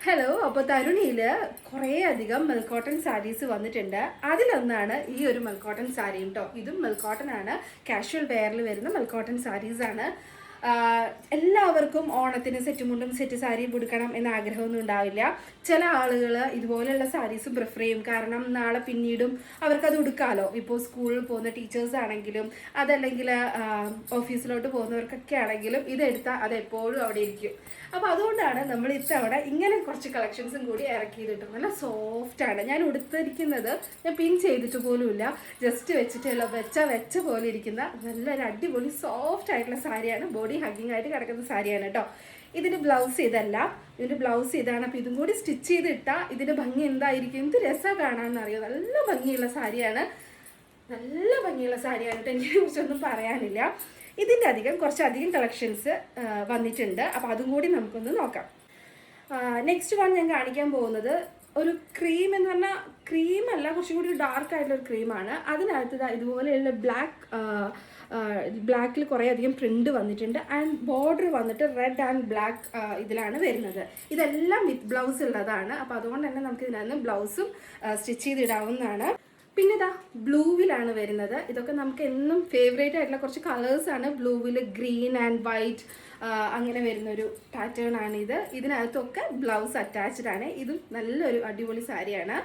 Hello. അപ്പോൾ തരുണിയിൽ കുറേ അധികം മിൽക്ക് കോട്ടൺ സാരീസ് വന്നിട്ടുണ്ട്. അതിലൊന്നാണ് ഈ ഒരു മിൽക്ക് കോട്ടൺ സാരി കേട്ടോ. ഇതും മിൽക്ക് കോട്ടൺ ആണ്, കാഷ്വൽ വെയറിൽ വരുന്ന മിൽക്ക് കോട്ടൺ സാരീസ് ആണ്. എല്ലാവർക്കും ഓണത്തിന് സെറ്റ് മുണ്ടും സെറ്റ് സാരിയും കൊടുക്കണം എന്ന ആഗ്രഹമൊന്നും ഉണ്ടാവില്ല. ചില ആളുകൾ ഇതുപോലെയുള്ള സാരീസും പ്രിഫർ ചെയ്യും. കാരണം നാളെ പിന്നീടും അവർക്കത് ഉടുക്കാമല്ലോ. ഇപ്പോൾ സ്കൂളിൽ പോകുന്ന ടീച്ചേഴ്സ് ആണെങ്കിലും അതല്ലെങ്കിൽ ഓഫീസിലോട്ട് പോകുന്നവർക്കൊക്കെ ആണെങ്കിലും ഇതെടുത്താൽ അത് എപ്പോഴും അവിടെ ഇരിക്കും. അപ്പോൾ അതുകൊണ്ടാണ് നമ്മൾ ഇത്തവണ ഇങ്ങനെ കുറച്ച് കളക്ഷൻസും കൂടി ഇറക്കിയിട്ട് നല്ല സോഫ്റ്റാണ്. ഞാൻ ഉടുത്തിരിക്കുന്നത് ഞാൻ പിൻ ചെയ്തിട്ട് പോലുമില്ല, ജസ്റ്റ് വെച്ചിട്ടുള്ള വെച്ച പോലെ ഇരിക്കുന്ന നല്ലൊരു അടിപൊളി സോഫ്റ്റ് ആയിട്ടുള്ള സാരിയാണ്. ബോഡി ഹഗ്ഗിങ് ആയിട്ട് കിടക്കുന്ന സാരിയാണ് കേട്ടോ. ഇതിൻ്റെ ബ്ലൗസ് ഇതല്ല, ഇതിൻ്റെ ബ്ലൗസ് ഇതാണ്. അപ്പോൾ ഇതും കൂടി സ്റ്റിച്ച് ചെയ്തിട്ടാൽ ഇതിൻ്റെ ഭംഗി എന്തായിരിക്കും, എന്ത് രസം കാണാമെന്ന് അറിയോ. നല്ല ഭംഗിയുള്ള സാരിയാണ്, നല്ല ഭംഗിയുള്ള സാരിയാണ് കേട്ടോ. ഇതിനെ കുറിച്ചൊന്നും പറയാനില്ല. ഇതിൻ്റെ കുറച്ചധികം കളക്ഷൻസ് വന്നിട്ടുണ്ട്. അപ്പോൾ അതും കൂടി നമുക്കൊന്ന് നോക്കാം. നെക്സ്റ്റ് വൺ ഞാൻ കാണിക്കാൻ പോകുന്നത് ഒരു ക്രീം എന്ന് പറഞ്ഞാൽ ക്രീമല്ല, കുറച്ചും കൂടി ഡാർക്ക് ആയിട്ടുള്ളൊരു ക്രീമാണ്. അതിനകത്ത് ഇതുപോലെയുള്ള ബ്ലാക്കിൽ കുറേ അധികം പ്രിൻ്റ് വന്നിട്ടുണ്ട്. ആൻഡ് ബോർഡർ വന്നിട്ട് റെഡ് ആൻഡ് ബ്ലാക്ക് ഇതിലാണ് വരുന്നത്. ഇതെല്ലാം വിത്ത് ബ്ലൗസ് ഉള്ളതാണ്. അപ്പോൾ അതുകൊണ്ട് തന്നെ നമുക്ക് ഇതിനകത്ത് ബ്ലൗസും സ്റ്റിച്ച് ചെയ്തിടാവുന്നതാണ്. പിന്നെ ഇതാ ബ്ലൂവിലാണ് വരുന്നത്. ഇതൊക്കെ നമുക്ക് എന്നും ഫേവറേറ്റ് ആയിട്ടുള്ള കുറച്ച് കളേഴ്സാണ്. ബ്ലൂവിൽ ഗ്രീൻ ആൻഡ് വൈറ്റ് അങ്ങനെ വരുന്നൊരു പാറ്റേൺ ആണിത്. ഇതിനകത്തൊക്കെ ബ്ലൗസ് അറ്റാച്ച്ഡ് ആണ്. ഇതും നല്ലൊരു അടിപൊളി സാരിയാണ്.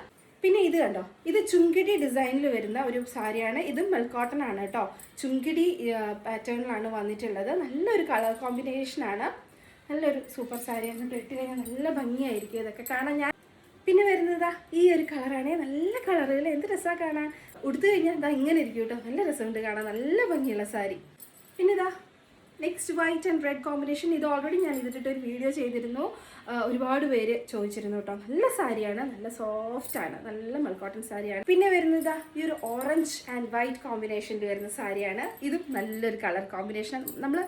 പിന്നെ ഇത് കണ്ടോ, ഇത് ചുങ്കിടി ഡിസൈനിൽ വരുന്ന ഒരു സാരിയാണ്. ഇതും മിൽക്ക് കോട്ടൺ ആണ് കേട്ടോ. ചുങ്കിടി പാറ്റേണിലാണ് വന്നിട്ടുള്ളത്. നല്ലൊരു കളർ കോമ്പിനേഷനാണ്. നല്ലൊരു സൂപ്പർ സാരിയാണ്. ഇട്ട് കഴിഞ്ഞാൽ നല്ല ഭംഗിയായിരിക്കും ഇതൊക്കെ കാണാൻ. പിന്നെ വരുന്നതാ ഈ ഒരു കളറാണ്. നല്ല കളറുകൾ, എന്ത് രസമാണ് കാണാൻ. ഉടുത്തു കഴിഞ്ഞാൽ ഇതാ ഇങ്ങനെ ഇരിക്കും കേട്ടോ. നല്ല രസമുണ്ട് കാണാൻ, നല്ല ഭംഗിയുള്ള സാരി. പിന്നെ ഇതാ next white and red combination. ഇത് ഓൾറെഡി ഞാൻ ഇതിട്ടൊരു വീഡിയോ ചെയ്തിരുന്നു. ഒരുപാട് പേര് ചോദിച്ചിരുന്നു കേട്ടോ. നല്ല സാരിയാണ്, നല്ല സോഫ്റ്റ് ആണ്, നല്ല മിൽക്ക് കോട്ടൺ സാരിയാണ്. പിന്നെ വരുന്നത് ഈ ഒരു ഓറഞ്ച് ആൻഡ് വൈറ്റ് കോമ്പിനേഷനിൽ വരുന്ന സാരിയാണ്. ഇതും നല്ലൊരു കളർ കോമ്പിനേഷൻ. നമ്മൾ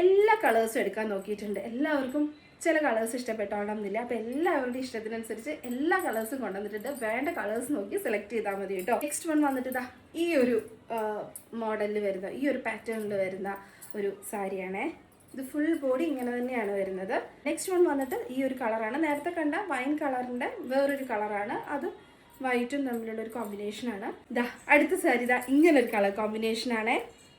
എല്ലാ കളേഴ്സും എടുക്കാൻ നോക്കിയിട്ടുണ്ട്. എല്ലാവർക്കും ചില കളേഴ്സ് ഇഷ്ടപ്പെട്ടോണമെന്നില്ല. അപ്പോൾ എല്ലാവരുടെ ഇഷ്ടത്തിനനുസരിച്ച് എല്ലാ കളേഴ്സും കൊണ്ടുവന്നിട്ടുണ്ട്. വേണ്ട കളേഴ്സ് നോക്കി സെലക്ട് ചെയ്താൽ മതി കേട്ടോ. നെക്സ്റ്റ് വൺ വന്നിട്ട് ഈ ഒരു മോഡലിൽ വരുന്ന, ഈ ഒരു പാറ്റേണിൽ വരുന്ന ഒരു സാരിയാണേ. ഇത് ഫുൾ ബോഡി ഇങ്ങനെ തന്നെയാണ് വരുന്നത്. നെക്സ്റ്റ് വൺ വന്നിട്ട് ഈ ഒരു കളറാണ്. നേരത്തെ കണ്ട വൈൻ കളറിൻ്റെ വേറൊരു കളറാണ്. അത് വൈറ്റും തമ്മിലുള്ള ഒരു കോമ്പിനേഷനാണ്. അടുത്ത സാരി ഇങ്ങനൊരു കളർ കോമ്പിനേഷനാണേ.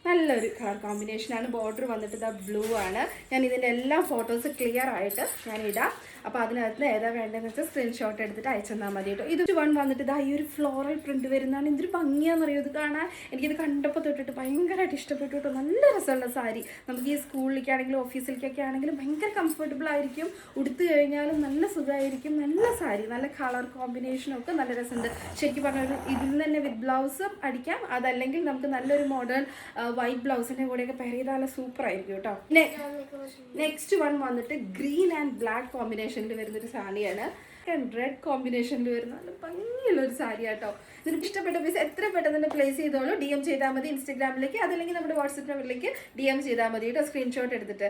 നല്ലൊരു കളർ കോമ്പിനേഷനാണ്. ബോർഡർ വന്നിട്ട് ബ്ലൂ ആണ്. ഞാൻ ഇതിൻ്റെ എല്ലാ ഫോട്ടോസ് ക്ലിയർ ആയിട്ട് ഞാൻ ഇടാം. അപ്പോൾ അതിനകത്ത് ഏതാ വേണ്ടതെന്ന് വെച്ചാൽ സ്ക്രീൻഷോട്ട് എടുത്തിട്ട് അയച്ചെന്നാൽ മതി കേട്ടോ. ഇത് വൺ വന്നിട്ട് ഈ ഒരു ഫ്ലോറൽ പ്രിൻറ്റ് വരുന്നതാണ്. എന്തൊരു ഭംഗിയാണെന്നറിയോ ഇത് കാണാൻ. എനിക്കിത് കണ്ടപ്പോൾ തൊട്ടിട്ട് ഭയങ്കരമായിട്ട് ഇഷ്ടപ്പെട്ടു കേട്ടോ. നല്ല രസമുള്ള സാരി. നമുക്ക് ഈ സ്കൂളിലേക്കാണെങ്കിലും ഓഫീസിലേക്കൊക്കെ ആണെങ്കിലും ഭയങ്കര കംഫർട്ടബിൾ ആയിരിക്കും. ഉടുത്തു കഴിഞ്ഞാലും നല്ല സുഖമായിരിക്കും. നല്ല സാരി, നല്ല കളർ കോമ്പിനേഷനും ഒക്കെ നല്ല രസമുണ്ട്. ശരിക്കും പറഞ്ഞാൽ ഇതിൽ നിന്ന് തന്നെ വിത്ത് ബ്ലൗസും അടിക്കാം. അതല്ലെങ്കിൽ നമുക്ക് നല്ലൊരു മോഡേൺ വൈറ്റ് ബ്ലൗസിൻ്റെ കൂടെയൊക്കെ പെയർ ചെയ്താൽ നല്ല സൂപ്പർ ആയിരിക്കും കേട്ടോ. നെക്സ്റ്റ് വൺ വന്നിട്ട് ഗ്രീൻ ആൻഡ് ബ്ലാക്ക് കോമ്പിനേഷനിൽ വരുന്നൊരു സാരിയാണ്. റെഡ് കോമ്പിനേഷനിൽ വരുന്ന നല്ല ഭംഗിയുള്ളൊരു സാരി കേട്ടോ. നിങ്ങൾക്ക് ഇഷ്ടപ്പെട്ട പീസ് എത്ര പെട്ടെന്ന് തന്നെ പ്ലേസ് ചെയ്തോളൂ. DM ചെയ്താൽ മതി ഇൻസ്റ്റാഗ്രാമിലേക്ക്, അതല്ലെങ്കിൽ നമ്മുടെ വാട്സപ്പ് നമ്പറിലേക്ക് DM ചെയ്താൽ മതി കേട്ടോ, സ്ക്രീൻഷോട്ട് എടുത്തിട്ട്.